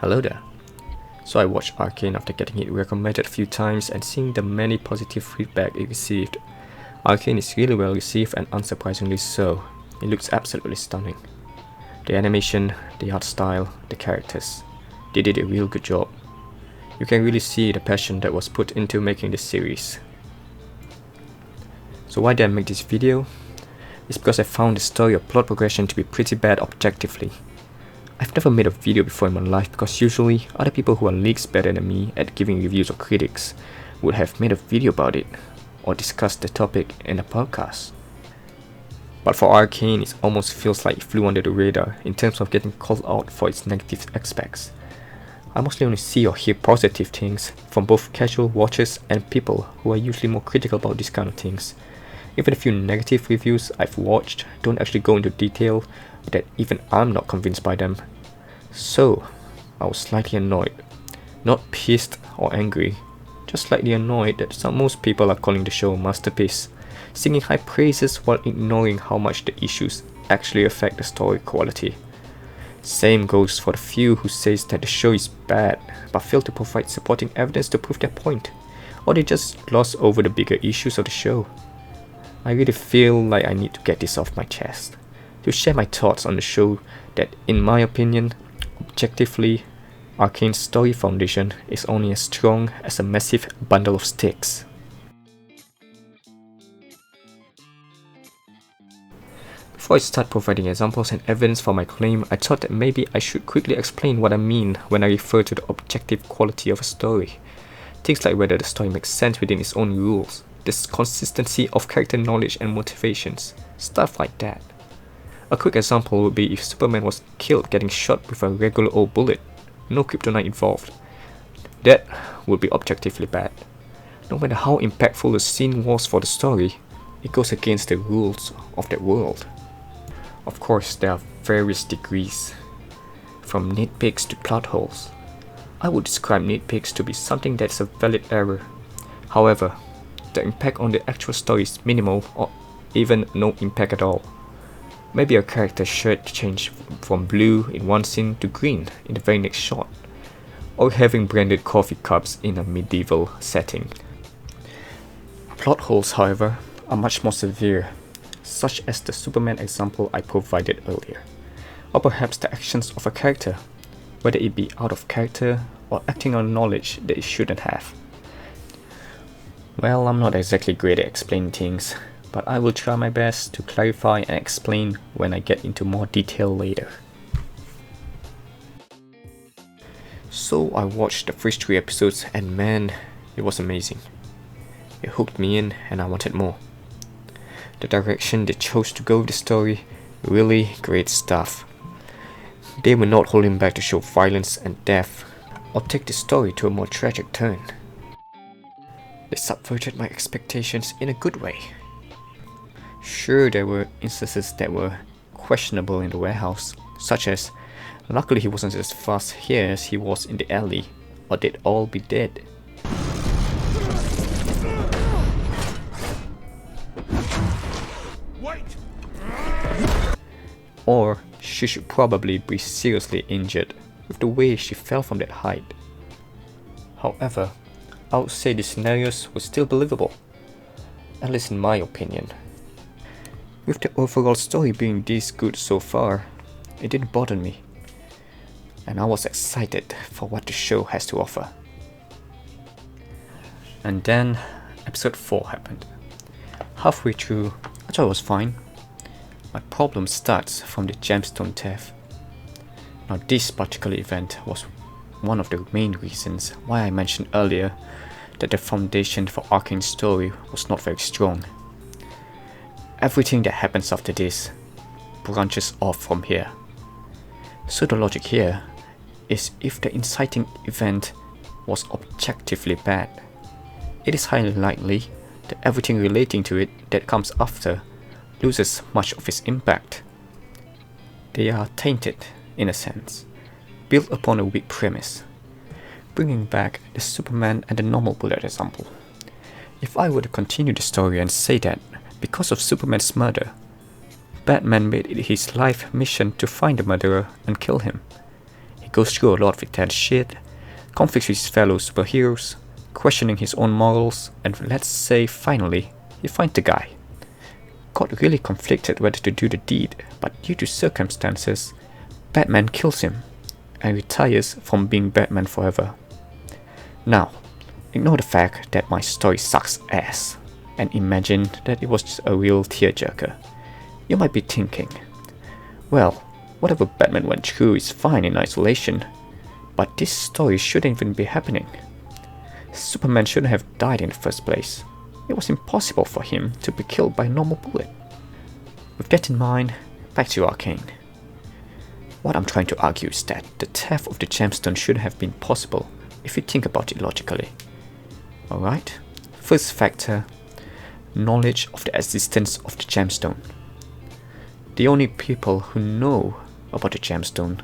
Hello there. So I watched Arcane after getting it recommended a few times and seeing the many positive feedback it received. Arcane is really well received and unsurprisingly so. It looks absolutely stunning. The animation, the art style, the characters. They did a real good job. You can really see the passion that was put into making this series. So why did I make this video? It's because I found the story or plot progression to be pretty bad objectively. I've never made a video before in my life because usually other people who are leagues better than me at giving reviews or critics would have made a video about it or discussed the topic in a podcast. But for Arcane, it almost feels like it flew under the radar in terms of getting called out for its negative aspects. I mostly only see or hear positive things from both casual watchers and people who are usually more critical about these kind of things. Even a few negative reviews I've watched don't actually go into detail that even I'm not convinced by them. So, I was slightly annoyed. Not pissed or angry, just slightly annoyed that most people are calling the show a masterpiece, singing high praises while ignoring how much the issues actually affect the story quality. Same goes for the few who says that the show is bad but fail to provide supporting evidence to prove their point, or they just gloss over the bigger issues of the show. I really feel like I need to get this off my chest, to share my thoughts on the show that, in my opinion, objectively, Arcane's story foundation is only as strong as a massive bundle of sticks. Before I start providing examples and evidence for my claim, I thought that maybe I should quickly explain what I mean when I refer to the objective quality of a story. Things like whether the story makes sense within its own rules, the consistency of character knowledge and motivations, stuff like that. A quick example would be if Superman was killed getting shot with a regular old bullet, no kryptonite involved. That would be objectively bad. No matter how impactful the scene was for the story, it goes against the rules of that world. Of course, there are various degrees, from nitpicks to plot holes. I would describe nitpicks to be something that's a valid error. However, the impact on the actual story is minimal or even no impact at all. Maybe a character's shirt changed from blue in one scene to green in the very next shot, or having branded coffee cups in a medieval setting. Plot holes, however, are much more severe, such as the Superman example I provided earlier, or perhaps the actions of a character, whether it be out of character or acting on knowledge that it shouldn't have. Well, I'm not exactly great at explaining things, but I will try my best to clarify and explain when I get into more detail later. So I watched the first 3 episodes and man, it was amazing. It hooked me in and I wanted more. The direction they chose to go with the story, really great stuff. They were not holding back to show violence and death, or take the story to a more tragic turn. They subverted my expectations in a good way. Sure, there were instances that were questionable in the warehouse, such as, luckily he wasn't as fast here as he was in the alley, or they'd all be dead. Wait. Or she should probably be seriously injured with the way she fell from that height. However, I would say the scenarios were still believable, at least in my opinion. With the overall story being this good so far, it didn't bother me, and I was excited for what the show has to offer. And then, episode 4 happened. Halfway through, I thought it was fine. My problem starts from the gemstone theft. Now this particular event was one of the main reasons why I mentioned earlier that the foundation for Arcane's story was not very strong. Everything that happens after this branches off from here. So the logic here is if the inciting event was objectively bad, it is highly likely that everything relating to it that comes after loses much of its impact. They are tainted, in a sense, built upon a weak premise. Bringing back the Superman and the normal bullet example. If I were to continue the story and say that because of Superman's murder, Batman made it his life mission to find the murderer and kill him, He goes through a lot of intense shit, conflicts with his fellow superheroes, questioning his own morals, and let's say finally, he finds the guy. Got really conflicted whether to do the deed, but due to circumstances, Batman kills him and retires from being Batman forever. Now, ignore the fact that my story sucks ass and imagine that it was just a real tearjerker. You might be thinking, well, whatever Batman went through is fine in isolation, but this story shouldn't even be happening. Superman shouldn't have died in the first place. It was impossible for him to be killed by a normal bullet. With that in mind, back to Arcane. What I'm trying to argue is that the theft of the gemstone should have been possible if you think about it logically. Alright? First factor, knowledge of the existence of the gemstone. The only people who know about the gemstone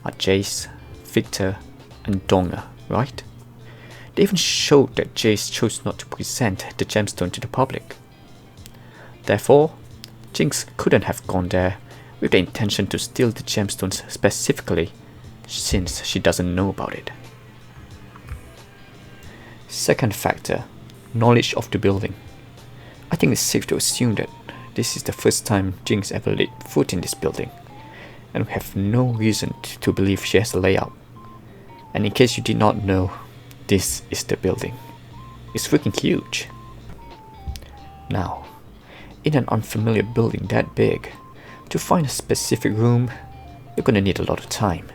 are Jayce, Victor, and Donga, right? They even showed that Jayce chose not to present the gemstone to the public. Therefore, Jinx couldn't have gone there with the intention to steal the gemstones specifically, since she doesn't know about it. Second factor, knowledge of the building. I think it's safe to assume that this is the first time Jinx ever laid foot in this building, and we have no reason to believe she has a layout. And in case you did not know, this is the building. It's freaking huge. Now, in an unfamiliar building that big, to find a specific room, you're gonna need a lot of time.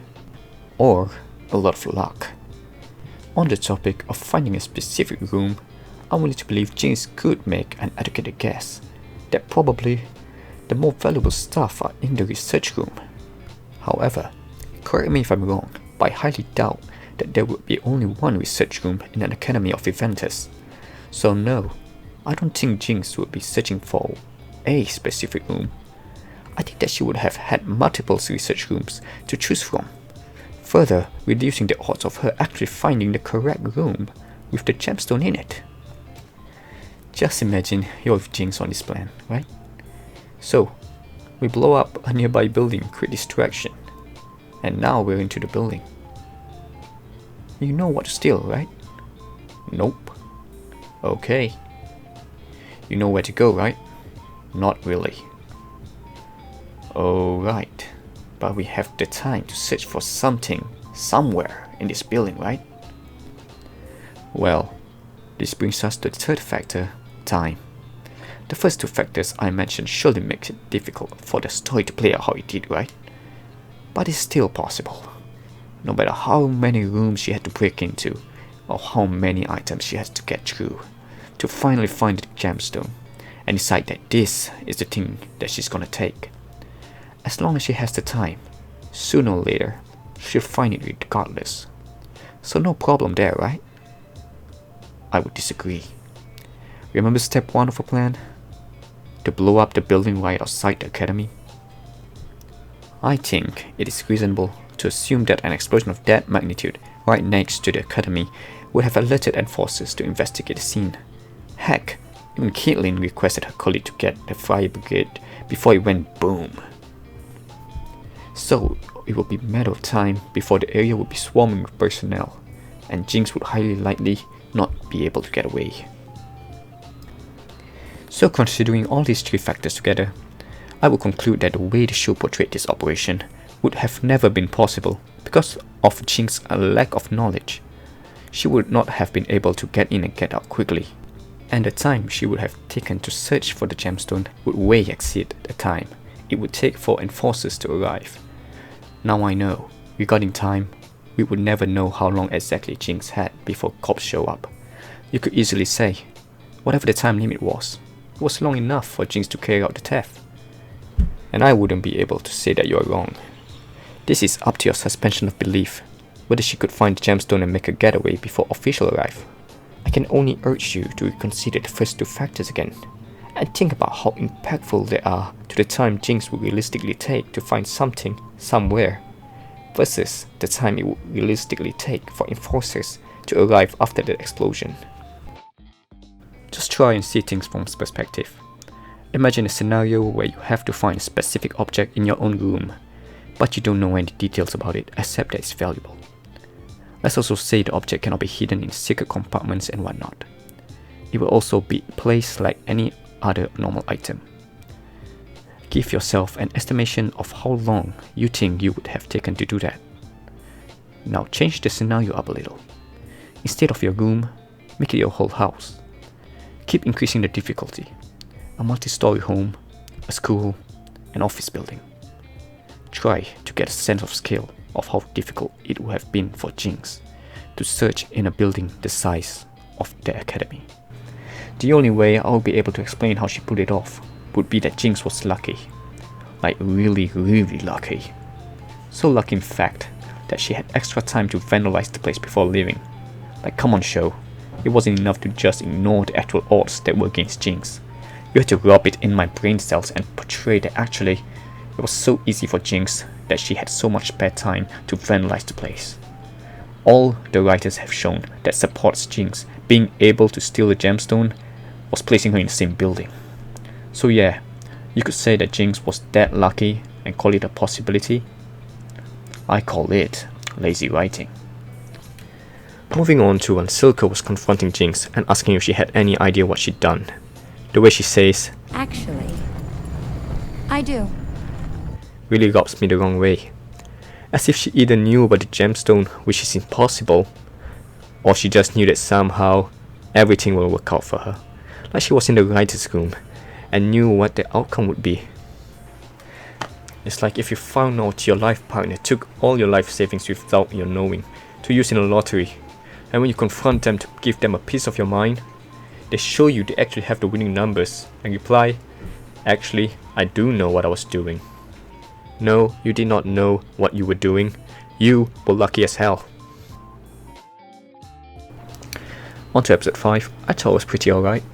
Or a lot of luck. On the topic of finding a specific room, I'm willing to believe Jinx could make an educated guess that probably the more valuable stuff are in the research room. However, correct me if I'm wrong, but I highly doubt that there would be only one research room in an academy of inventors. So no, I don't think Jinx would be searching for a specific room. I think that she would have had multiple research rooms to choose from, further reducing the odds of her actually finding the correct room with the gemstone in it. Just imagine you're with Jinx on this plan, right? So, we blow up a nearby building, create distraction, and now we're into the building. You know what to steal, right? Nope. Okay. You know where to go, right? Not really. Alright, but we have the time to search for something, somewhere in this building, right? Well, this brings us to the third factor, time. The first two factors I mentioned surely makes it difficult for the story to play out how it did, right? But it's still possible. No matter how many rooms she had to break into, or how many items she has to get through, to finally find the gemstone, and decide that this is the thing that she's gonna take. As long as she has the time, sooner or later, she'll find it regardless. So no problem there, right? I would disagree. Remember step 1 of her plan? To blow up the building right outside the academy? I think it is reasonable to assume that an explosion of that magnitude right next to the academy would have alerted enforcers to investigate the scene. Heck, even Caitlyn requested her colleague to get the fire brigade before it went boom. So it would be a matter of time before the area would be swarming with personnel, and Jinx would highly likely not be able to get away. So considering all these three factors together, I would conclude that the way the show portrayed this operation would have never been possible because of Jinx's lack of knowledge. She would not have been able to get in and get out quickly, and the time she would have taken to search for the gemstone would way exceed the time it would take for enforcers to arrive. Now I know, regarding time, we would never know how long exactly Jinx had before cops show up. You could easily say, whatever the time limit was, it was long enough for Jinx to carry out the theft. And I wouldn't be able to say that you are wrong. This is up to your suspension of belief, whether she could find the gemstone and make a getaway before officials arrive. I can only urge you to reconsider the first two factors again, and think about how impactful they are to the time Jinx would realistically take to find something, somewhere, versus the time it would realistically take for enforcers to arrive after the explosion. Just try and see things from this perspective. Imagine a scenario where you have to find a specific object in your own room. but you don't know any details about it except that it's valuable. Let's also say the object cannot be hidden in secret compartments and whatnot. It will also be placed like any other normal item. Give yourself an estimation of how long you think you would have taken to do that. Now change the scenario up a little. Instead of your room, make it your whole house. Keep increasing the difficulty. A multi-story home, a school, an office building. Try to get a sense of scale of how difficult it would have been for Jinx to search in a building the size of the academy. The only way I will be able to explain how she pulled it off would be that Jinx was lucky. Like really lucky. So lucky in fact that she had extra time to vandalize the place before leaving. Like come on show, it wasn't enough to just ignore the actual odds that were against Jinx. You had to rub it in my brain cells and portray that actually it was so easy for Jinx that she had so much spare time to vandalize the place. All the writers have shown that supports Jinx being able to steal the gemstone was placing her in the same building. So yeah, you could say that Jinx was that lucky and call it a possibility. I call it lazy writing. Moving on to when Silco was confronting Jinx and asking if she had any idea what she'd done. The way she says, "Actually, I do." really rubs me the wrong way. As if she either knew about the gemstone, which is impossible, or she just knew that somehow everything will work out for her. Like she was in the writer's room and knew what the outcome would be. It's like if you found out your life partner took all your life savings without your knowing to use in a lottery, and when you confront them to give them a piece of your mind, they show you they actually have the winning numbers and reply, "Actually, I do know what I was doing." No, you did not know what you were doing. You were lucky as hell. On to episode 5, I thought it was pretty alright.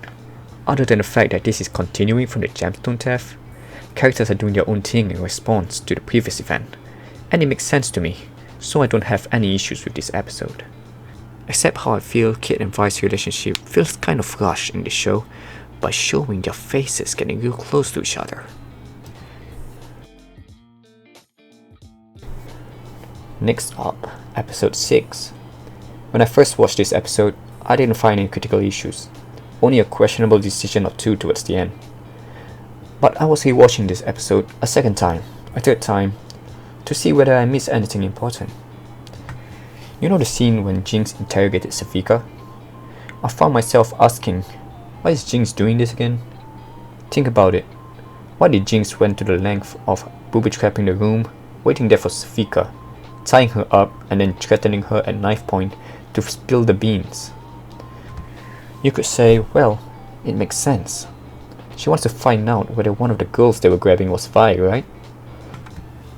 Other than the fact that this is continuing from the gemstone theft, characters are doing their own thing in response to the previous event, and it makes sense to me, so I don't have any issues with this episode. Except how I feel Kit and Vi's relationship feels kind of rushed in this show by showing their faces getting real close to each other. Next up, episode 6. When I first watched this episode, I didn't find any critical issues, only a questionable decision or two towards the end. But I was rewatching this episode a second time, a third time, to see whether I missed anything important. You know the scene when Jinx interrogated Sevika? I found myself asking, why is Jinx doing this again? Think about it. Why did Jinx went to the length of booby-trapping the room, waiting there for Sevika, tying her up and then threatening her at knife point to spill the beans? You could say, well, it makes sense. She wants to find out whether one of the girls they were grabbing was Vi, right?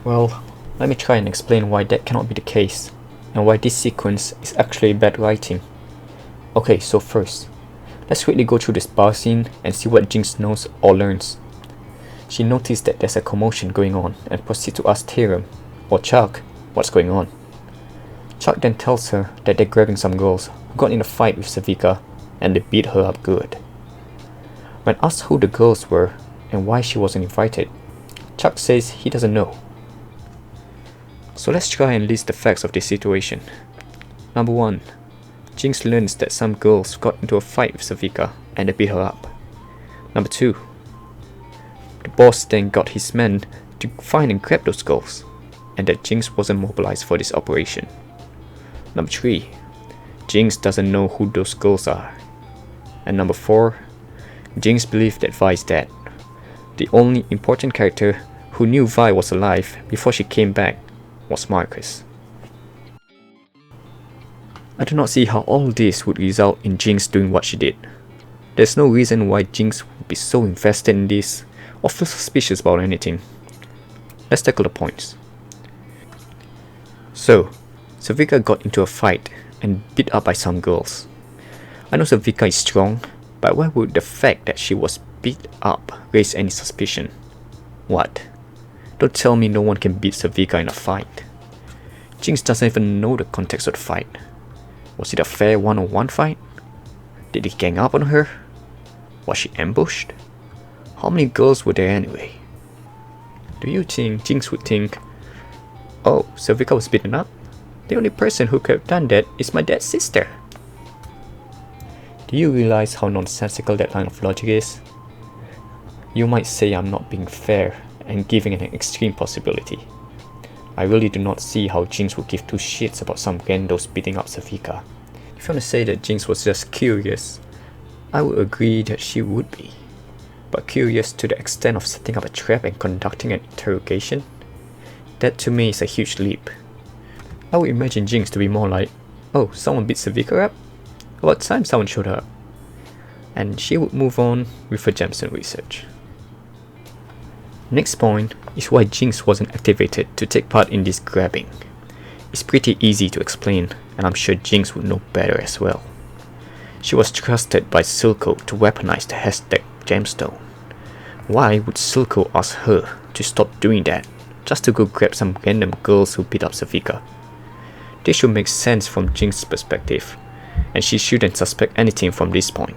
Well, let me try and explain why that cannot be the case, and why this sequence is actually bad writing. Okay, so first, let's quickly go through this bar scene and see what Jinx knows or learns. She noticed that there's a commotion going on and proceeds to ask Tarum, or Chuck, what's going on. Chuck then tells her that they're grabbing some girls who got in a fight with Sevika and they beat her up good. When asked who the girls were and why she wasn't invited, Chuck says he doesn't know. So let's try and list the facts of this situation. Number 1. Jinx learns that some girls got into a fight with Sevika and they beat her up. Number 2. The boss then got his men to find and grab those girls, and that Jinx wasn't mobilized for this operation. Number 3. Jinx doesn't know who those girls are. And number 4. Jinx believed that Vi is dead. The only important character who knew Vi was alive before she came back was Marcus. I do not see how all this would result in Jinx doing what she did. There's no reason why Jinx would be so invested in this or feel suspicious about anything. Let's tackle the points. So, Sevika got into a fight and beat up by some girls. I know Sevika is strong, but why would the fact that she was beat up raise any suspicion? What? Don't tell me no one can beat Sevika in a fight. Jinx doesn't even know the context of the fight. Was it a fair one-on-one fight? Did he gang up on her? Was she ambushed? How many girls were there anyway? Do you think Jinx would think, Oh, so Vika was beaten up? The only person who could have done that is my dead sister. Do you realize how nonsensical that line of logic is? You might say I'm not being fair and giving an extreme possibility. I really do not see how Jinx would give two shits about some randos beating up Savika. If you want to say that Jinx was just curious, I would agree that she would be. But curious to the extent of setting up a trap and conducting an interrogation? That to me is a huge leap. I would imagine Jinx to be more like, oh, someone beat Savika up? About time someone showed up. And she would move on with her gemstone research. Next point is why Jinx wasn't activated to take part in this grabbing. It's pretty easy to explain, and I'm sure Jinx would know better as well. She was trusted by Silco to weaponize the hashtag gemstone. Why would Silco ask her to stop doing that just to go grab some random girls who beat up Savika? This should make sense from Jinx's perspective, and she shouldn't suspect anything from this point.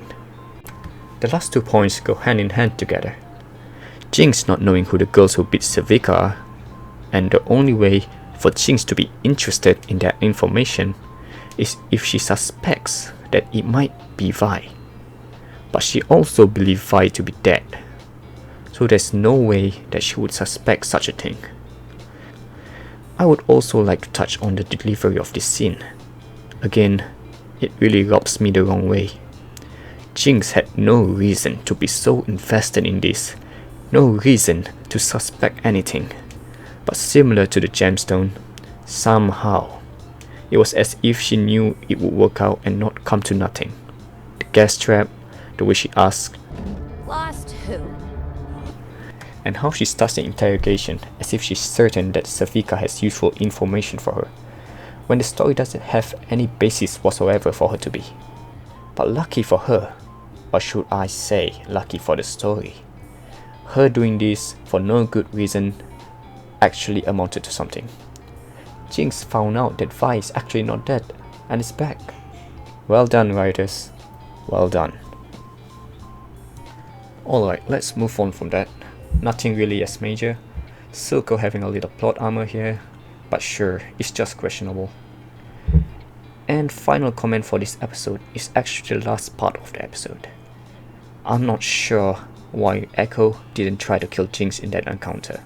The last 2 points go hand in hand together. Jinx not knowing who the girls who beat Savika are, and the only way for Jinx to be interested in that information is if she suspects that it might be Vi. But she also believes Vi to be dead, so there's no way that she would suspect such a thing. I would also like to touch on the delivery of this scene. Again, it really rubs me the wrong way. Jinx had no reason to be so invested in this, no reason to suspect anything. But similar to the gemstone, somehow, it was as if she knew it would work out and not come to nothing. The gas trap, the way she asked, Lost who? and how she starts the interrogation as if she's certain that Savika has useful information for her, when the story doesn't have any basis whatsoever for her to be. But lucky for her, or should I say lucky for the story, her doing this for no good reason actually amounted to something. Jinx found out that Vi is actually not dead and is back. Well done, writers. Well done. Alright, let's move on from that. Nothing really as major. Silco having a little plot armor here, but sure, it's just questionable. And final comment for this episode is actually the last part of the episode. I'm not sure why Echo didn't try to kill Jinx in that encounter.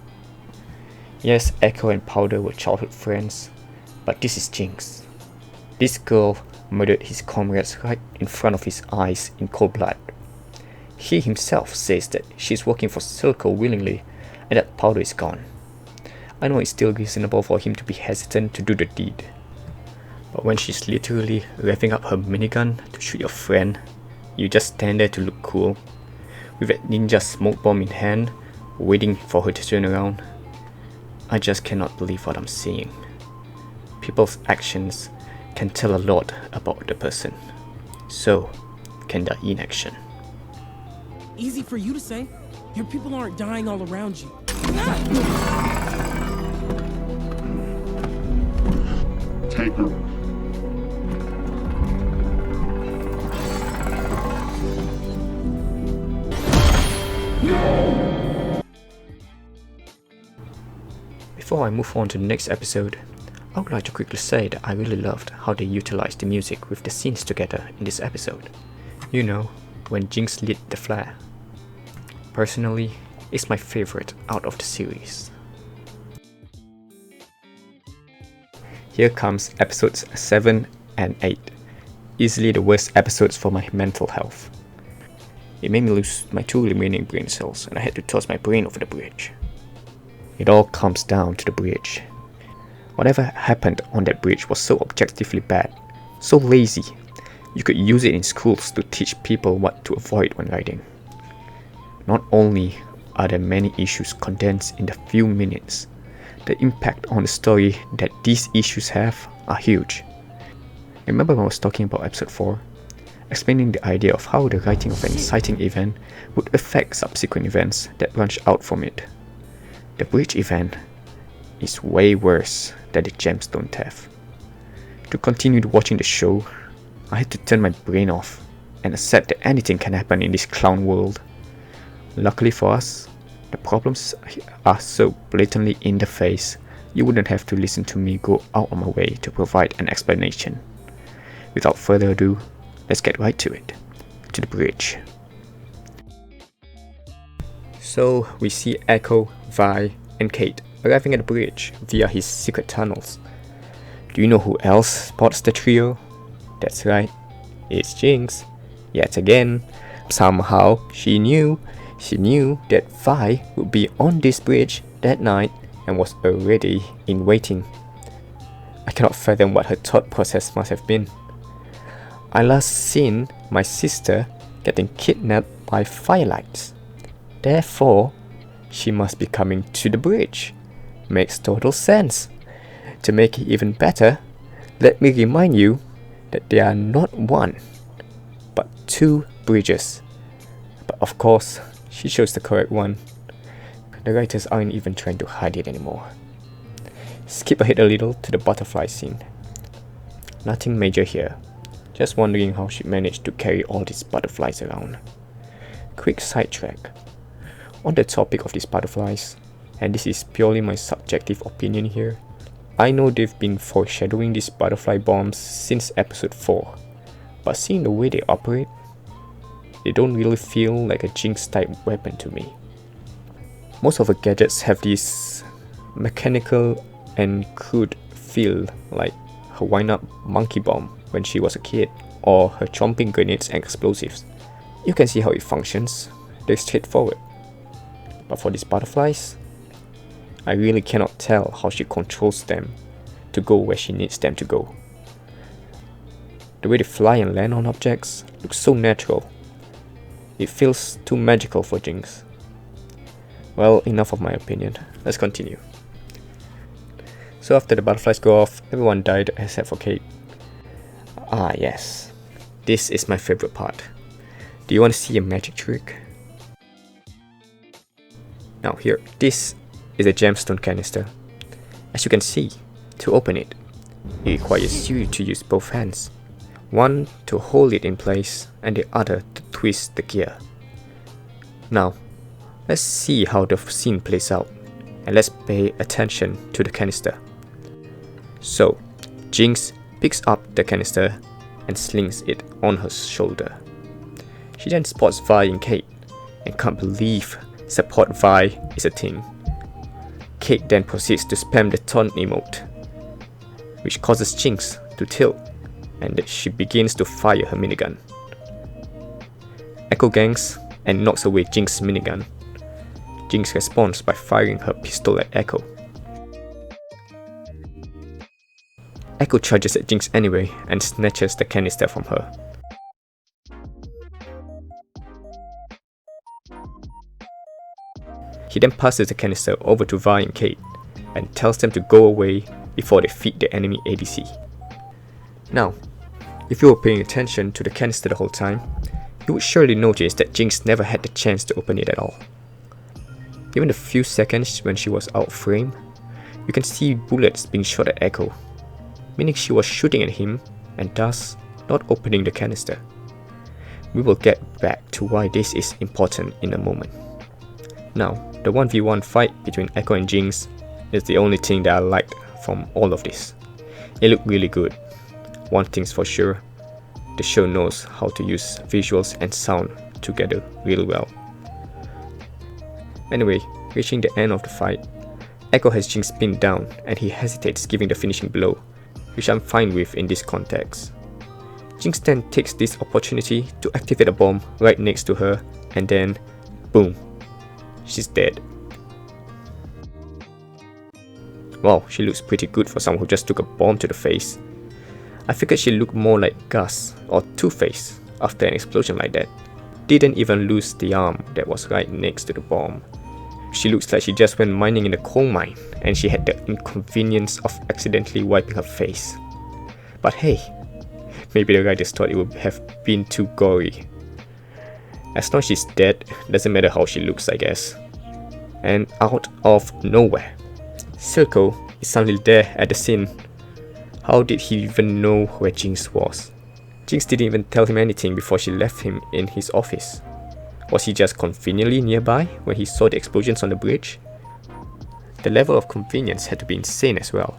Yes, Echo and Powder were childhood friends, but this is Jinx. This girl murdered his comrades right in front of his eyes in cold blood. He himself says that she's working for Silco willingly and that Powder is gone. I know it's still reasonable for him to be hesitant to do the deed, but when she's literally revving up her minigun to shoot your friend, you just stand there to look cool, with that ninja smoke bomb in hand, waiting for her to turn around. I just cannot believe what I'm seeing. People's actions can tell a lot about the person. So can their inaction. Easy for you to say. Your people aren't dying all around you. Take her. Before I move on to the next episode, I would like to quickly say that I really loved how they utilized the music with the scenes together in this episode. You know, when Jinx lit the flare. Personally, it's my favorite out of the series. Here comes episodes 7 and 8, easily the worst episodes for my mental health. It made me lose my 2 remaining brain cells and I had to toss my brain over the bridge. It all comes down to the bridge. Whatever happened on that bridge was so objectively bad, so lazy. You could use it in schools to teach people what to avoid when riding. Not only are there many issues condensed in the few minutes, the impact on the story that these issues have are huge. Remember when I was talking about episode 4? Explaining the idea of how the writing of an inciting event would affect subsequent events that branch out from it. The bridge event is way worse than the gemstone theft. To continue watching the show, I had to turn my brain off and accept that anything can happen in this clown world. Luckily for us, the problems are so blatantly in the face you wouldn't have to listen to me go out of my way to provide an explanation. Without further ado, let's get right to it. To the bridge. So we see Echo, Vi, and Kate arriving at the bridge via his secret tunnels. Do you know who else spots the trio? That's right, it's Jinx. Yet again, somehow she knew that Vi would be on this bridge that night and was already in waiting. I cannot fathom what her thought process must have been. I last seen my sister getting kidnapped by firelights. Therefore, she must be coming to the bridge. Makes total sense. To make it even better, let me remind you that there are not one, but two bridges. But of course, she chose the correct one. The writers aren't even trying to hide it anymore. Skip ahead a little to the butterfly scene. Nothing major here. Just wondering how she managed to carry all these butterflies around. Quick sidetrack. On the topic of these butterflies, and this is purely my subjective opinion here, I know they've been foreshadowing these butterfly bombs since episode 4, but seeing the way they operate, they don't really feel like a Jinx type weapon to me. Most of her gadgets have this mechanical and crude feel, like her wind-up monkey bomb when she was a kid, or her chomping grenades and explosives. You can see how it functions, they're straightforward. But for these butterflies, I really cannot tell how she controls them to go where she needs them to go. The way they fly and land on objects looks so natural. It feels too magical for Jinx. Well, enough of my opinion. Let's continue. So after the butterflies go off, everyone died except for Kate. Ah yes, this is my favorite part. Do you want to see a magic trick? Now here, this is a gemstone canister. As you can see, to open it, it requires you to use both hands. One to hold it in place and the other to twist the gear. Now, let's see how the scene plays out, and let's pay attention to the canister. So, Jinx picks up the canister and slings it on her shoulder. She then spots Vi and Kate and can't believe support Vi is a thing. Kate then proceeds to spam the taunt emote, which causes Jinx to tilt, and she begins to fire her minigun. Echo ganks and knocks away Jinx's minigun. Jinx responds by firing her pistol at Echo. Echo charges at Jinx anyway and snatches the canister from her. He then passes the canister over to Vi and Kate and tells them to go away before they feed the enemy ADC. Now, if you were paying attention to the canister the whole time, you would surely notice that Jinx never had the chance to open it at all. Even the few seconds when she was out of frame, you can see bullets being shot at Echo, meaning she was shooting at him and thus not opening the canister. We will get back to why this is important in a moment. Now, the 1v1 fight between Echo and Jinx is the only thing that I liked from all of this. It looked really good. One thing's for sure, the show knows how to use visuals and sound together really well. Anyway, reaching the end of the fight, Echo has Jinx pinned down and he hesitates giving the finishing blow, which I'm fine with in this context. Jinx then takes this opportunity to activate a bomb right next to her, and then boom, she's dead. Wow, she looks pretty good for someone who just took a bomb to the face. I figured she looked more like Gus or Two-Face after an explosion like that. Didn't even lose the arm that was right next to the bomb. She looks like she just went mining in a coal mine and she had the inconvenience of accidentally wiping her face. But hey, maybe the writers thought it would have been too gory. As long as she's dead, doesn't matter how she looks, I guess. And out of nowhere, Silco is suddenly there at the scene. How did he even know where Jinx was? Jinx didn't even tell him anything before she left him in his office. Was he just conveniently nearby when he saw the explosions on the bridge? The level of convenience had to be insane as well,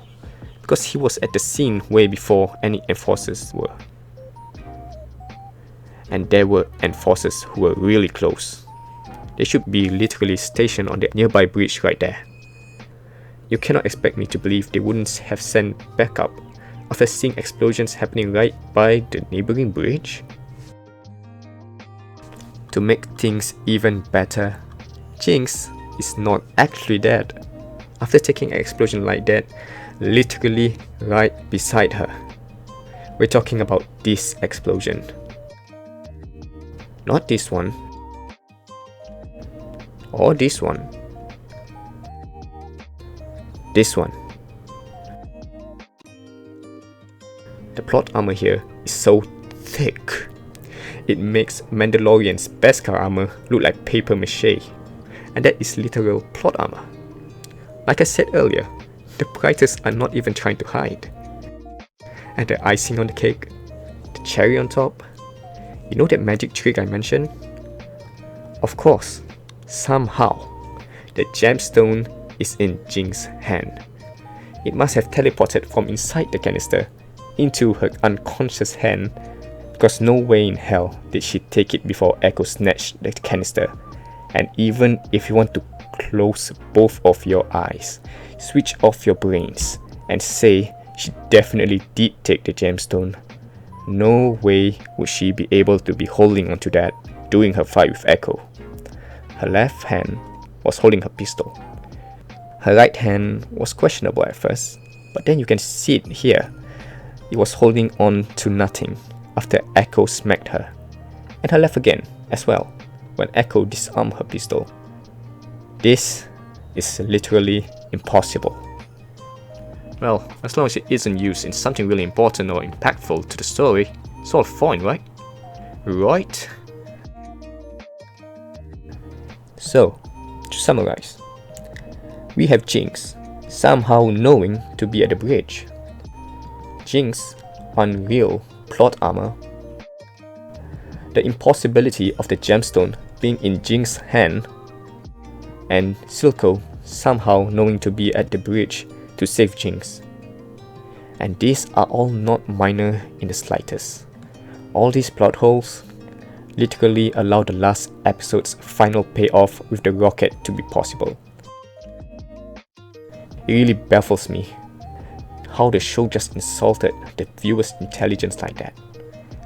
because he was at the scene way before any enforcers were. And there were enforcers who were really close. They should be literally stationed on the nearby bridge right there. You cannot expect me to believe they wouldn't have sent backup after seeing explosions happening right by the neighboring bridge. To make things even better, Jinx is not actually dead. After taking an explosion like that, literally right beside her. We're talking about this explosion. Not this one. Or this one. This one. The plot armor here is so thick. It makes Mandalorian's Beskar armor look like paper mache. And that is literal plot armor. Like I said earlier, the writers are not even trying to hide. And the icing on the cake, the cherry on top, you know that magic trick I mentioned? Of course, somehow, the gemstone is in Jinx's hand. It must have teleported from inside the canister into her unconscious hand, because no way in hell did she take it before Echo snatched the canister. And even if you want to close both of your eyes, switch off your brains, and say she definitely did take the gemstone, no way would she be able to be holding onto that during her fight with Echo. Her left hand was holding her pistol. Her right hand was questionable at first, but then you can see it here. It was holding on to nothing after Echo smacked her. And her left again as well, when Echo disarmed her pistol. This is literally impossible. Well, as long as it isn't used in something really important or impactful to the story, it's all fine, right? Right? So, to summarize, we have Jinx somehow knowing to be at the bridge. Jinx unreal plot armor. The impossibility of the gemstone being in Jinx's hand, and Silco somehow knowing to be at the bridge to save Jinx. And these are all not minor in the slightest. All these plot holes literally allow the last episode's final payoff with the rocket to be possible. It really baffles me how the show just insulted the viewer's intelligence like that,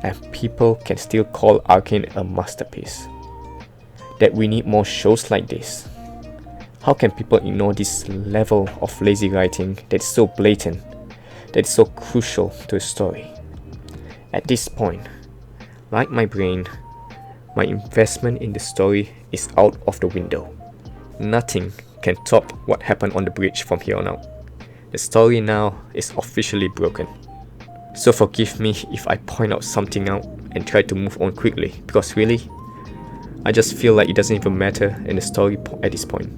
and people can still call Arcane a masterpiece. That we need more shows like this. How can people ignore this level of lazy writing that is so blatant, that is so crucial to a story? At this point, like my brain, my investment in the story is out of the window. Nothing can top what happened on the bridge from here on out. The story now is officially broken. So forgive me if I point out something out and try to move on quickly, because really, I just feel like it doesn't even matter in the story at this point.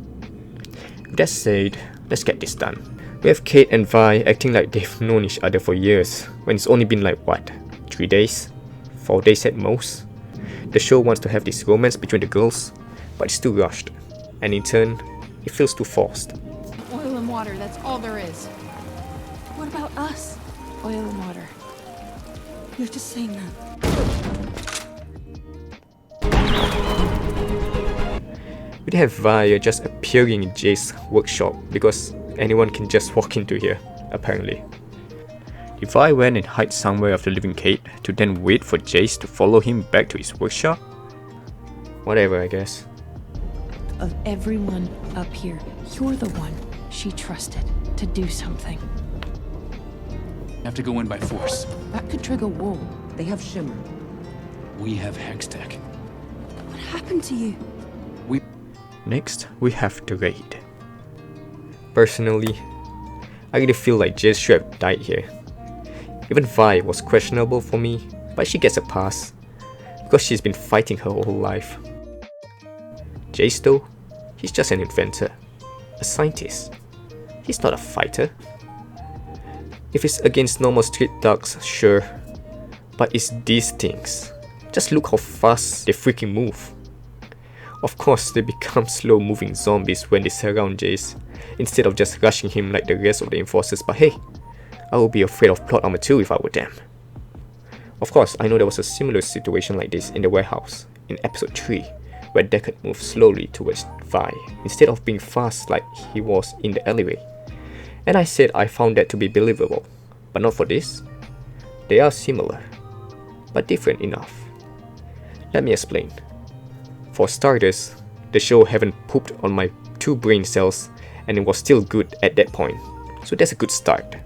With that said, let's get this done. We have Kate and Vi acting like they've known each other for years, when it's only been like what, 3 days? 4 days at most? The show wants to have this romance between the girls, but it's too rushed, and in turn, it feels too forced. Oil and water, that's all there is. What about us? Oil and water. You're just saying that. We have Vi just appearing in Jayce's workshop because anyone can just walk into here, apparently. Did Vi went and hide somewhere after leaving Kate to then wait for Jayce to follow him back to his workshop? Whatever, I guess. Of everyone up here, you're the one she trusted to do something. Have to go in by force. That could trigger wool. They have shimmer. We have hex tech. What happened to you? Next, we have the raid. Personally, I really feel like Jayce should have died here. Even Vi was questionable for me, but she gets a pass, because she's been fighting her whole life. Jayce though, he's just an inventor, a scientist. He's not a fighter. If it's against normal street thugs, sure, but it's these things. Just look how fast they freaking move. Of course, they become slow-moving zombies when they surround Jayce, instead of just rushing him like the rest of the enforcers. But hey, I would be afraid of plot armor too if I were them. Of course, I know there was a similar situation like this in the warehouse in episode 3, where Deckard moved slowly towards Vi instead of being fast like he was in the alleyway. And I said I found that to be believable, but not for this. They are similar, but different enough. Let me explain. For starters, the show haven't pooped on my 2 brain cells and it was still good at that point, so that's a good start.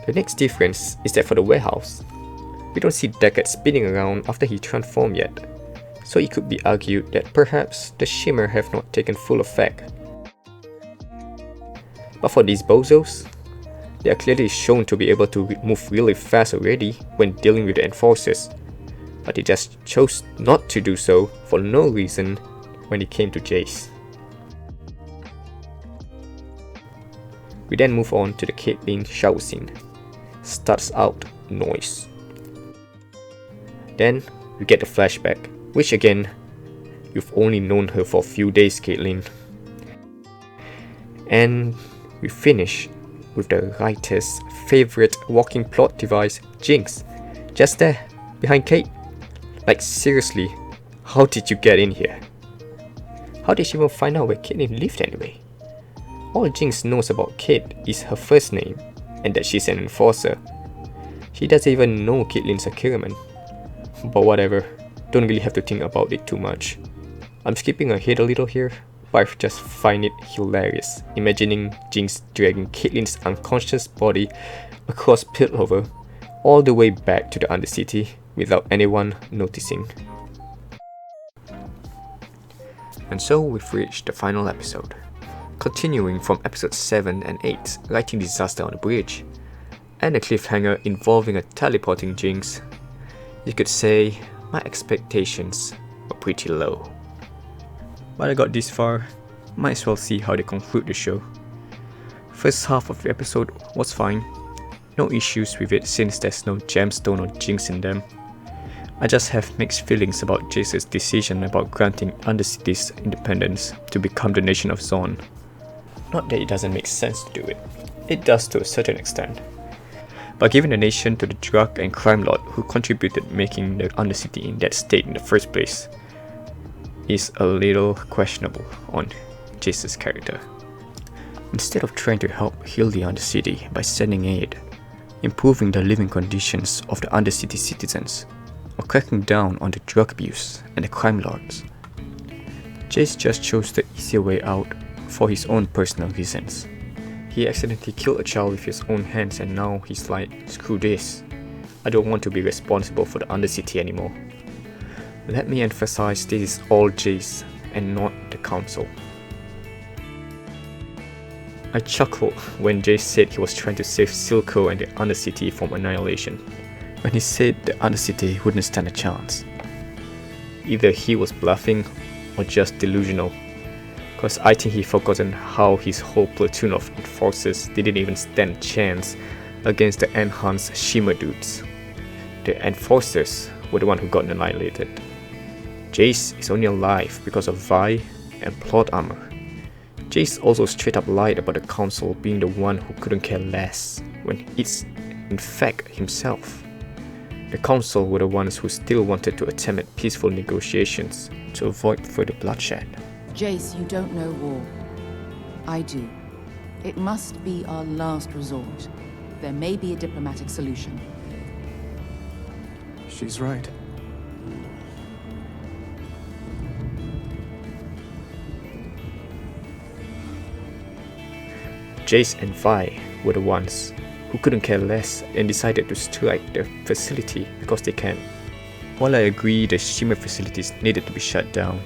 The next difference is that for the warehouse, we don't see Deckard spinning around after he transformed yet, so it could be argued that perhaps the shimmer have not taken full effect. But for these bozos, they are clearly shown to be able to move really fast already when dealing with the enforcers, but they just chose not to do so for no reason when it came to Jayce. We then move on to the Caitlyn shower scene. Starts out noise. Then we get the flashback, which again, you've only known her for a few days, Caitlyn. And we finish with the writer's favorite walking plot device, Jinx, just there, behind Kate. Like seriously, how did you get in here? How did she even find out where Caitlyn lived anyway? All Jinx knows about Kate is her first name, and that she's an enforcer. She doesn't even know Caitlyn's a Kiraman. But whatever, don't really have to think about it too much. I'm skipping ahead a little here, but I just find it hilarious imagining Jinx dragging Caitlyn's unconscious body across Piltover all the way back to the Undercity without anyone noticing. And so we've reached the final episode. Continuing from episodes 7 and 8, Lighting Disaster on the Bridge, and a cliffhanger involving a teleporting Jinx, you could say my expectations were pretty low. But I got this far, might as well see how they conclude the show. First half of the episode was fine, no issues with it since there's no gemstone or Jinx in them. I just have mixed feelings about Jayce's decision about granting Undercity's independence to become the nation of Zorn. Not that it doesn't make sense to do it, it does to a certain extent. But giving the nation to the drug and crime lord who contributed making the Undercity in that state in the first place is a little questionable on Jayce's character. Instead of trying to help heal the Undercity by sending aid, improving the living conditions of the Undercity citizens, or cracking down on the drug abuse and the crime lords, Jayce just chose the easier way out for his own personal reasons. He accidentally killed a child with his own hands and now he's like, screw this, I don't want to be responsible for the Undercity anymore. Let me emphasize this is all Jayce and not the council. I chuckled when Jayce said he was trying to save Silco and the Undercity from annihilation, when he said the Undercity wouldn't stand a chance. Either he was bluffing or just delusional, cause I think he forgotten how his whole platoon of enforcers didn't even stand a chance against the enhanced Shimmer dudes. The enforcers were the one who got annihilated. Jayce is only alive because of Vi and plot armor. Jayce also straight up lied about the council being the one who couldn't care less, when it's in fact himself. The council were the ones who still wanted to attempt at peaceful negotiations to avoid further bloodshed. Jayce, you don't know war. I do. It must be our last resort. There may be a diplomatic solution. She's right. Jayce and Vi were the ones who couldn't care less and decided to strike the facility because they can. While I agree the Shimmer facilities needed to be shut down,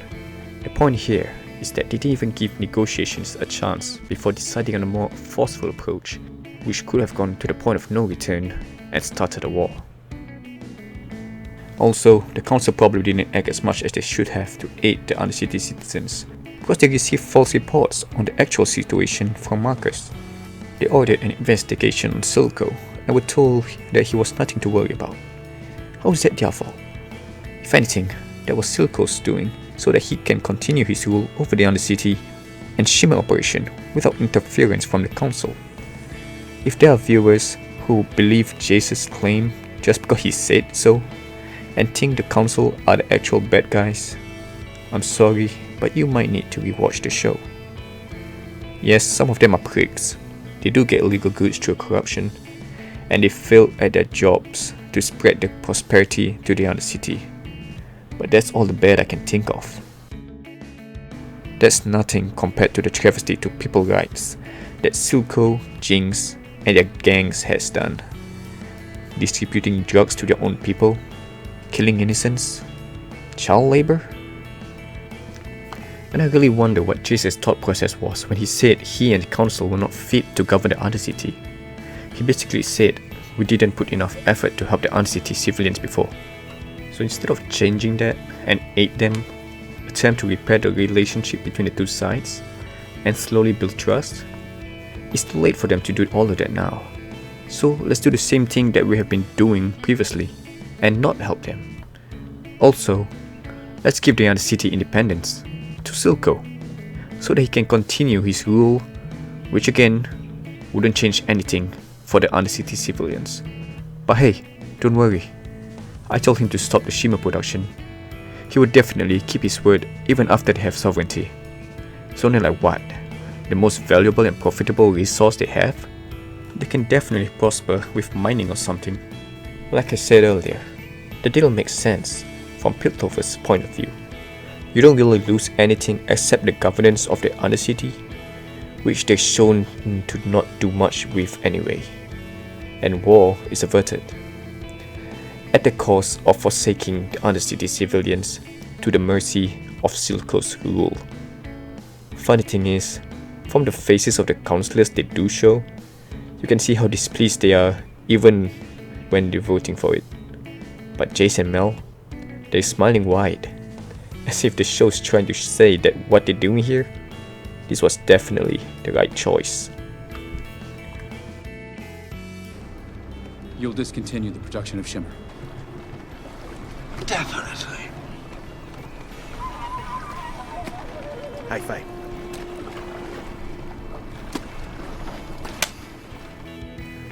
the point here is that they didn't even give negotiations a chance before deciding on a more forceful approach, which could have gone to the point of no return and started a war. Also, the council probably didn't act as much as they should have to aid the Undercity citizens, because they received false reports on the actual situation from Marcus. They ordered an investigation on Silco and were told that he was nothing to worry about. How is that their fault? If anything, that was Silco's doing so that he can continue his rule over the Undercity and shimmer operation without interference from the council. If there are viewers who believe Jayce's claim just because he said so, and think the council are the actual bad guys, I'm sorry, but you might need to rewatch the show. Yes, some of them are pricks. They do get illegal goods through corruption, and they fail at their jobs to spread the prosperity to the other city. But that's all the bad I can think of. That's nothing compared to the travesty to people's rights that Silco, Jinx, and their gangs has done. Distributing drugs to their own people, killing innocents, child labor. And I really wonder what Jayce's thought process was when he said he and the council were not fit to govern the Undercity. He basically said, we didn't put enough effort to help the Undercity civilians before. So instead of changing that and aid them, attempt to repair the relationship between the two sides, and slowly build trust, it's too late for them to do all of that now. So let's do the same thing that we have been doing previously, and not help them. Also, let's give the Undercity independence to Silco, so that he can continue his rule, which again, wouldn't change anything for the Undercity civilians. But hey, don't worry. I told him to stop the shimmer production. He would definitely keep his word even after they have sovereignty. So then like what? The most valuable and profitable resource they have? They can definitely prosper with mining or something. Like I said earlier, the deal makes sense from Piltover's point of view. You don't really lose anything except the governance of the Undercity, which they've shown to not do much with anyway. And war is averted, at the cost of forsaking the Undercity civilians to the mercy of Silco's rule. Funny thing is, from the faces of the councillors they do show, you can see how displeased they are even when they're voting for it. But Jayce and Mel, they're smiling wide, as if the show's trying to say that what they're doing here, this was definitely the right choice. You'll discontinue the production of shimmer. Definitely. High five.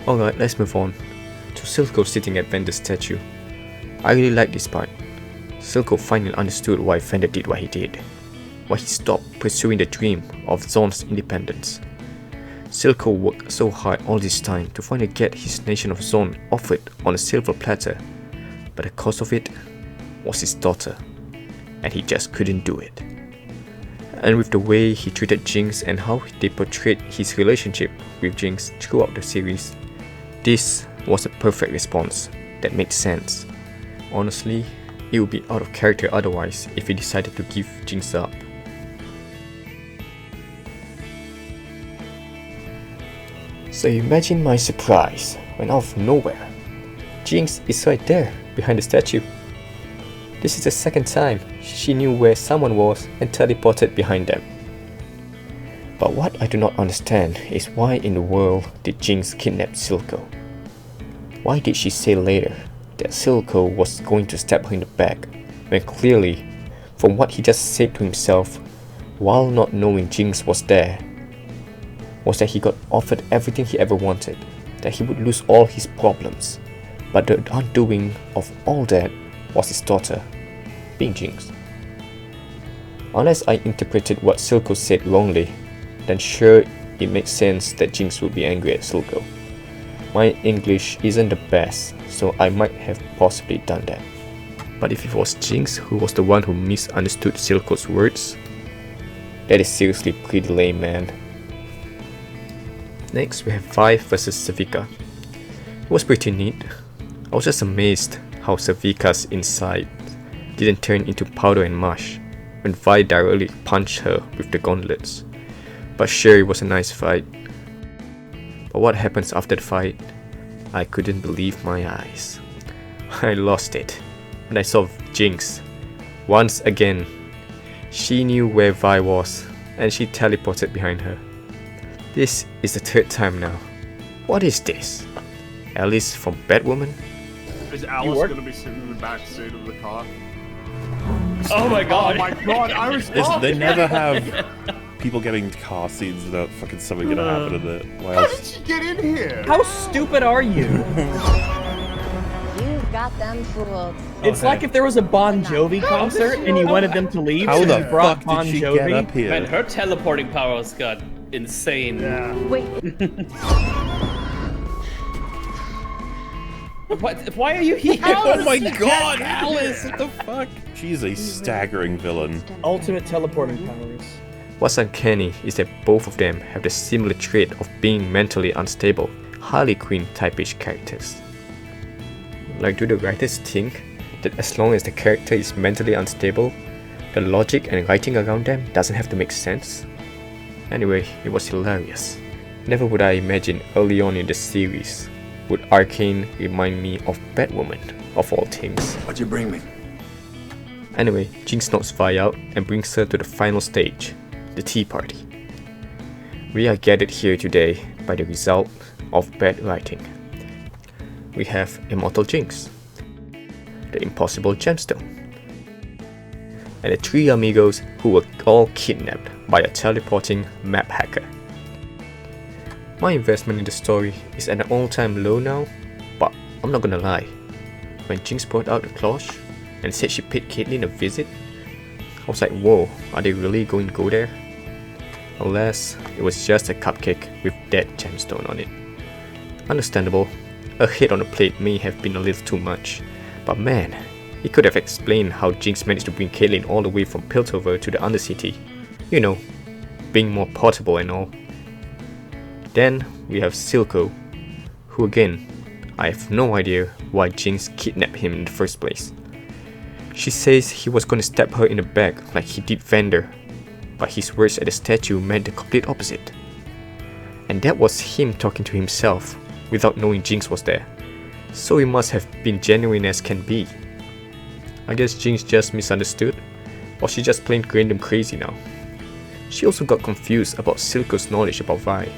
Alright, let's move on to Silco sitting at Vander's statue. I really like this part. Silco finally understood why Vander did what he did, why he stopped pursuing the dream of Zaun's independence. Silco worked so hard all this time to finally get his nation of Zaun offered on a silver platter, but the cost of it was his daughter, and he just couldn't do it. And with the way he treated Jinx and how they portrayed his relationship with Jinx throughout the series, this was a perfect response that made sense. Honestly, it would be out of character otherwise if he decided to give Jinx up. So imagine my surprise when out of nowhere, Jinx is right there behind the statue. This is the second time she knew where someone was and teleported behind them. But what I do not understand is why in the world did Jinx kidnap Silco? Why did she say later that Silco was going to stab her in the back, when clearly, from what he just said to himself, while not knowing Jinx was there, was that he got offered everything he ever wanted, that he would lose all his problems, but the undoing of all that was his daughter, being Jinx. Unless I interpreted what Silco said wrongly, then sure it makes sense that Jinx would be angry at Silco. My English isn't the best, so I might have possibly done that. But if it was Jinx who was the one who misunderstood Silco's words, that is seriously pretty lame, man. Next we have Vi vs Sevika. It was pretty neat. I was just amazed how Sevika's inside didn't turn into powder and mush when Vi directly punched her with the gauntlets. But sure, it was a nice fight. But what happens after the fight? I couldn't believe my eyes. I lost it when I saw Jinx. Once again, she knew where Vi was and she teleported behind her. This is the third time now. What is this? Alice from Batwoman? Is Alice gonna be sitting in the back seat of the car? Oh my god! Oh my god! I was. They never have. people getting into car scenes without fucking something gonna happen in it. Why else? How did she get in here? How stupid are you? You've got them fooled. It's like if there was a Bon Jovi concert and you wanted them to leave, How so the you brought fuck Bon did she Jovi. get up here? Man, her teleporting powers got insane. Yeah. Wait, What? Why are you here? Oh my god, Alice! What the fuck? She's a staggering villain. Ultimate teleporting powers. What's uncanny is that both of them have the similar trait of being mentally unstable, Harley Quinn type-ish characters. Like, do the writers think that as long as the character is mentally unstable, the logic and writing around them doesn't have to make sense? Anyway, it was hilarious. Never would I imagine early on in the series would Arcane remind me of Batwoman, of all things. What'd you bring me? Anyway, Jinx knocks Vi out and brings her to the final stage, the tea party. We are gathered here today by the result of bad writing. We have Immortal Jinx, the impossible gemstone, and the three amigos who were all kidnapped by a teleporting map hacker. My investment in the story is at an all-time low now, but I'm not gonna lie. When Jinx brought out the cloche and said she paid Caitlyn a visit, I was like, whoa, are they really going to go there? Alas, it was just a cupcake with dead gemstone on it. Understandable, a hit on the plate may have been a little too much, but man, he could have explained how Jinx managed to bring Caitlyn all the way from Piltover to the Undercity. You know, being more portable and all. Then we have Silco, who again, I have no idea why Jinx kidnapped him in the first place. She says he was gonna stab her in the back like he did Vander, but his words at the statue meant the complete opposite. And that was him talking to himself without knowing Jinx was there, so he must have been genuine as can be. I guess Jinx just misunderstood, or she just plain random crazy now. She also got confused about Silco's knowledge about Vi,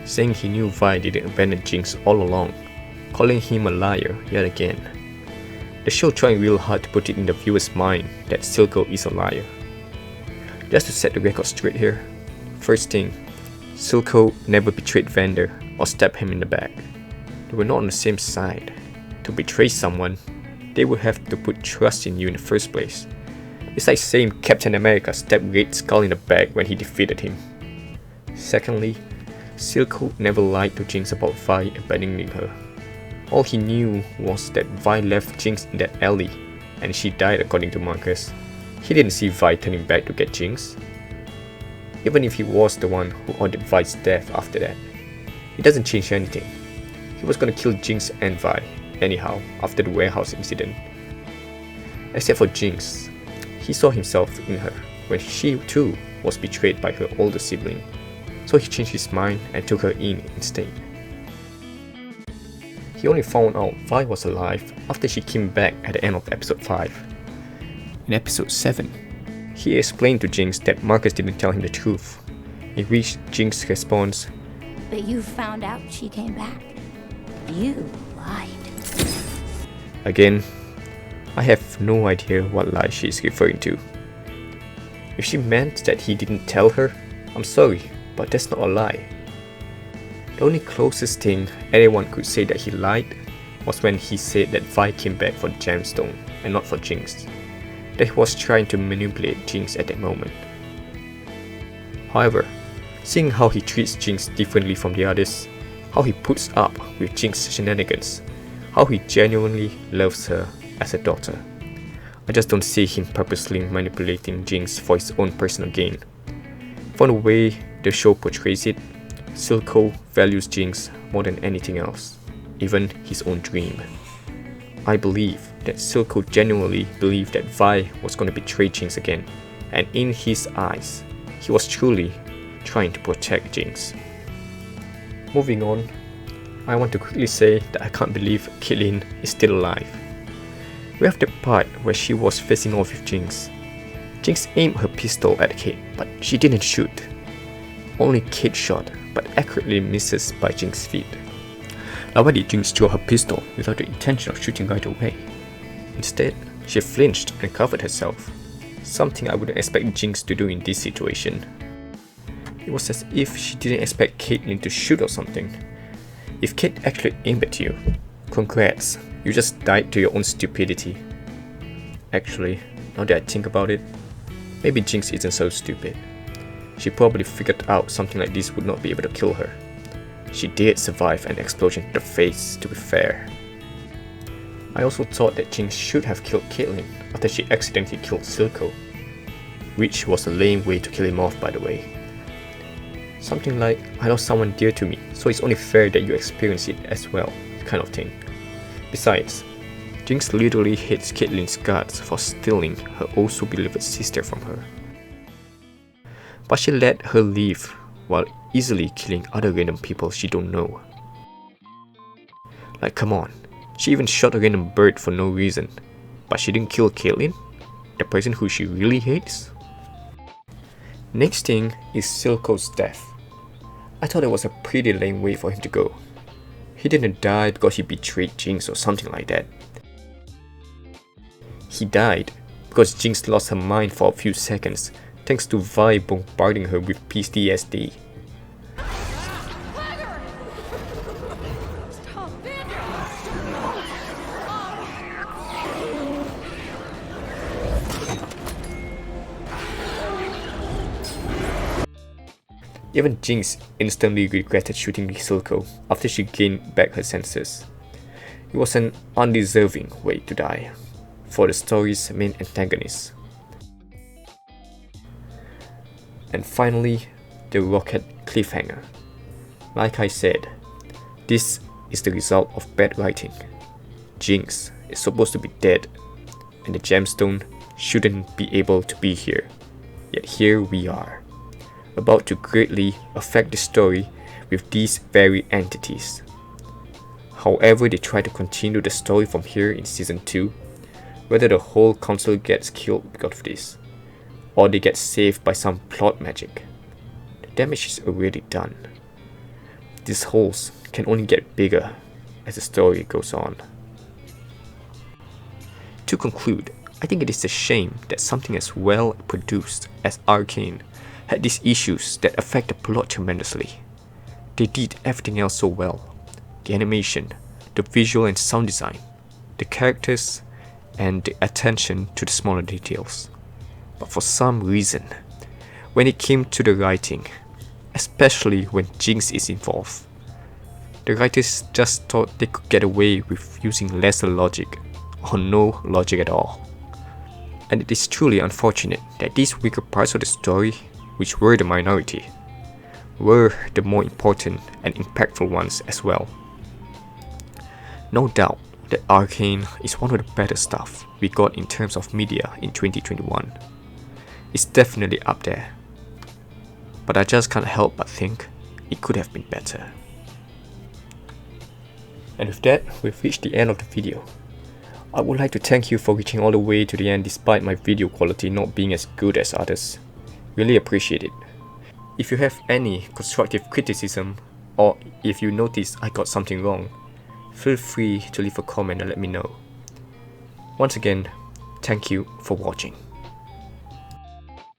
saying he knew Vi didn't abandon Jinx all along, calling him a liar yet again. The show trying real hard to put it in the viewer's mind that Silco is a liar. Just to set the record straight here, first thing, Silco never betrayed Vander or stabbed him in the back. They were not on the same side. To betray someone, they would have to put trust in you in the first place. It's like saying Captain America stabbed Red Skull in the back when he defeated him. Secondly, Silco never lied to Jinx about Vi abandoning her. All he knew was that Vi left Jinx in that alley, and she died according to Marcus. He didn't see Vi turning back to get Jinx. Even if he was the one who ordered Vi's death after that, it doesn't change anything. He was gonna kill Jinx and Vi, anyhow, after the warehouse incident. Except for Jinx, he saw himself in her when she too was betrayed by her older sibling, so he changed his mind and took her in instead. He only found out Vi was alive after she came back at the end of episode 5. In episode 7, he explained to Jinx that Marcus didn't tell him the truth, in which Jinx responds, but you found out she came back. You lied. Again, I have no idea what lie she is referring to. If she meant that he didn't tell her, I'm sorry, but that's not a lie. The only closest thing anyone could say that he lied was when he said that Vi came back for the gemstone and not for Jinx, that he was trying to manipulate Jinx at that moment. However, seeing how he treats Jinx differently from the others, how he puts up with Jinx's shenanigans, how he genuinely loves her as a daughter, I just don't see him purposely manipulating Jinx for his own personal gain. From the way the show portrays it, Silco values Jinx more than anything else, even his own dream. I believe that Silco genuinely believed that Vi was going to betray Jinx again, and in his eyes, he was truly trying to protect Jinx. Moving on, I want to quickly say that I can't believe Caitlyn is still alive. We have the part where she was facing off with Jinx. Jinx aimed her pistol at Kate, but she didn't shoot. Only Kate shot, but accurately misses by Jinx's feet. Now why did Jinx draw her pistol without the intention of shooting right away? Instead, she flinched and covered herself, something I wouldn't expect Jinx to do in this situation. It was as if she didn't expect Caitlyn to shoot or something. If Kate actually aimed at you, congrats, you just died to your own stupidity. Actually, now that I think about it, maybe Jinx isn't so stupid. She probably figured out something like this would not be able to kill her. She did survive an explosion to the face, to be fair. I also thought that Jinx should have killed Caitlyn after she accidentally killed Silco, which was a lame way to kill him off, by the way. Something like, I lost someone dear to me, so it's only fair that you experience it as well, kind of thing. Besides, Jinx literally hates Caitlyn's guts for stealing her also beloved sister from her. But she let her live while easily killing other random people she don't know. Like, come on, she even shot a random bird for no reason, but she didn't kill Caitlyn, the person who she really hates? Next thing is Silco's death. I thought it was a pretty lame way for him to go. He didn't die because he betrayed Jinx or something like that. He died because Jinx lost her mind for a few seconds thanks to Vi bombarding her with PTSD. Even Jinx instantly regretted shooting Silco after she gained back her senses. It was an undeserving way to die for the story's main antagonist. And finally, the rocket cliffhanger. Like I said, this is the result of bad writing. Jinx is supposed to be dead, and the gemstone shouldn't be able to be here. Yet here we are, about to greatly affect the story with these very entities. However they try to continue the story from here in Season 2, whether the whole council gets killed because of this, or they get saved by some plot magic, the damage is already done. These holes can only get bigger as the story goes on. To conclude, I think it is a shame that something as well produced as Arcane had these issues that affect the plot tremendously. They did everything else so well. The animation, the visual and sound design, the characters, and the attention to the smaller details. But for some reason, when it came to the writing, especially when Jinx is involved, the writers just thought they could get away with using lesser logic, or no logic at all. And it is truly unfortunate that these weaker parts of the story, which were the minority, were the more important and impactful ones as well. No doubt that Arcane is one of the better stuff we got in terms of media in 2021. It's definitely up there. But I just can't help but think it could have been better. And with that, we've reached the end of the video. I would like to thank you for reaching all the way to the end despite my video quality not being as good as others. Really appreciate it. If you have any constructive criticism, or if you notice I got something wrong, feel free to leave a comment and let me know. Once again, thank you for watching.